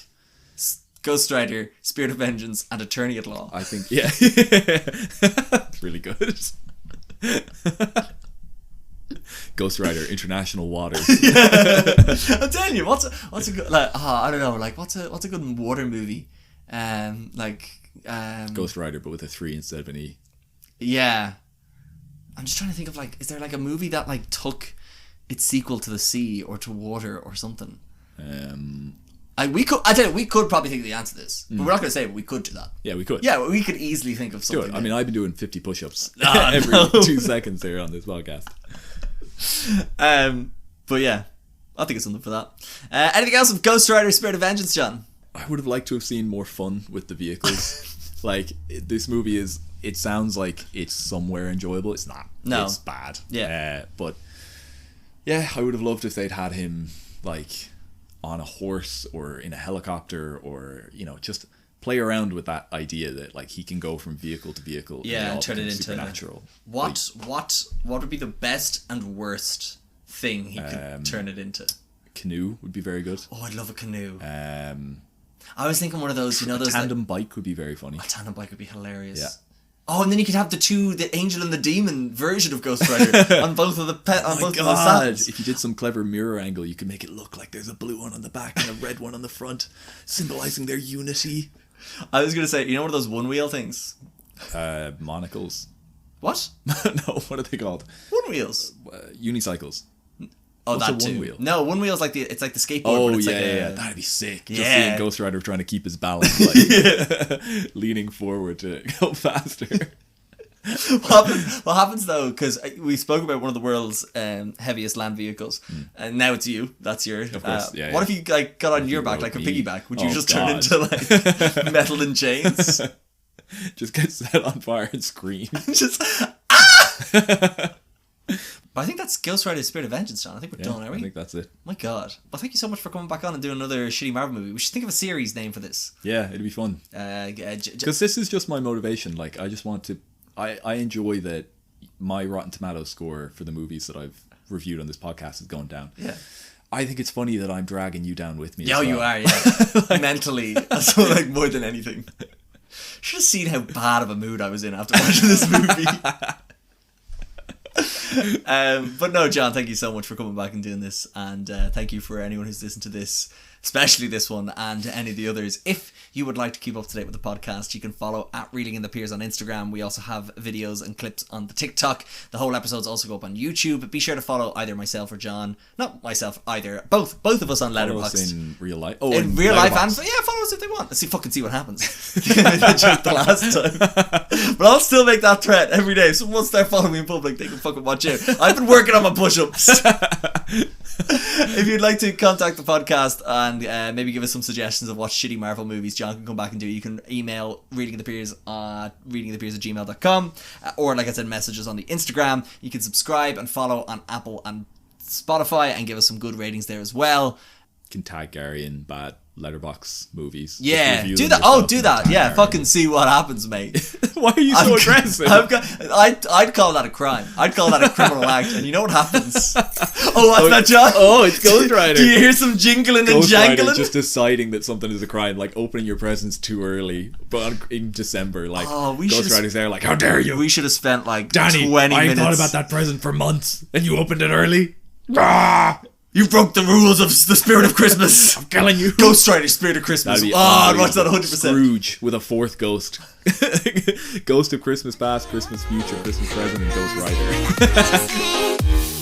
Ghost Rider, Spirit of Vengeance, and Attorney at Law. I think, yeah. It's really good. Ghost Rider, International Waters. I'm telling you, what's a good, like, I don't know, like, what's a good water movie? Ghost Rider, but with a 3 instead of an E. Yeah. I'm just trying to think of, like, is there like a movie that like took its sequel to the sea or to water or something? We could probably think of the answer to this, but we're not going to say it, but we could do that. Yeah, we could. Yeah, we could easily think of something. Good. I mean, I've been doing 50 push-ups every 2 seconds here on this podcast. But yeah, I think it's something for that. Anything else of Ghost Rider: Spirit of Vengeance, John? I would have liked to have seen more fun with the vehicles. Like, this movie it sounds like it's somewhere enjoyable. It's not. No. It's bad. Yeah. But yeah, I would have loved if they'd had him like on a horse or in a helicopter, or just play around with that idea that like he can go from vehicle to vehicle. Yeah, and turn it into supernatural. What would be the best and worst thing he could turn it into? Canoe would be very good. Oh, I'd love a canoe. I was thinking one of those, those tandem bike would be very funny. A tandem bike would be hilarious. Yeah. Oh, and then you could have the angel and the demon version of Ghost Rider on both of the of the sides. If you did some clever mirror angle, you could make it look like there's a blue one on the back and a red one on the front, symbolizing their unity. I was gonna say, one of those one wheel things? Monocles. What? No, what are they called? One wheels. Unicycles. Oh, what's that a too. one wheel? No, one wheel is like it's like the skateboard. Oh, but it's yeah. That'd be sick. Just Yeah. seeing Ghost Rider trying to keep his balance, like leaning forward to go faster. What happens though? Because we spoke about one of the world's heaviest land vehicles, and now it's you. That's your. Of course, What if you like got on your back like a piggyback? Would you just turn into like metal and chains? Just get set on fire and scream. Just But I think that's Ghost Rider: Spirit of Vengeance, John. I think we're done, are we? I think that's it. My God. Well, thank you so much for coming back on and doing another shitty Marvel movie. We should think of a series name for this. Yeah, it'd be fun. Because this is just my motivation. Like, I just want to. I enjoy that my Rotten Tomatoes score for the movies that I've reviewed on this podcast has gone down. Yeah. I think it's funny that I'm dragging you down with me. Yeah, as well. you are, yeah. Mentally. That's like more than anything. Should have seen how bad of a mood I was in after watching this movie. But no, John, thank you so much for coming back and doing this, and thank you for anyone who's listened to this, especially this one and any of the others. If you would like to keep up to date with the podcast, you can follow at Reeling in the Piers on Instagram. We also have videos and clips on the TikTok. The whole episodes also go up on YouTube. Be sure to follow either myself or John. Not myself either. Both of us on Follow us Letterboxd. in real life. In real life, and follow us if they want. Let's see what happens. The last time, but I'll still make that threat every day. If someone start following me in public, they can fucking watch out. I've been working on my push-ups. If you'd like to contact the podcast and maybe give us some suggestions of what shitty Marvel movies John can come back and do, you can email readingthepeers at readingthepeers@gmail.com, or like I said, messages on the Instagram. You can subscribe and follow on Apple and Spotify and give us some good ratings there as well. Can tag Gary in bad letterbox movies. Yeah, do that. Oh, do that. Yeah, fucking see what happens, mate. Why are you so aggressive? I'd call that a crime. I'd call that a criminal act, and you know what happens? Oh, what's that, John? Oh, it's Ghost Rider. Do you hear some jingling and Ghost jangling? Rider just deciding that something is a crime, like opening your presents too early, but in December, like Ghost Rider's there, like, how dare you? We should have spent like Danny, 20 minutes. I thought about that present for months, and you opened it early. Ah! You broke the rules of the spirit of Christmas. I'm telling you. Ghost Rider, spirit of Christmas. That'd be I'd watch that 100%. Scrooge with a fourth ghost. Ghost of Christmas past, Christmas future, Christmas present, and Ghost Rider.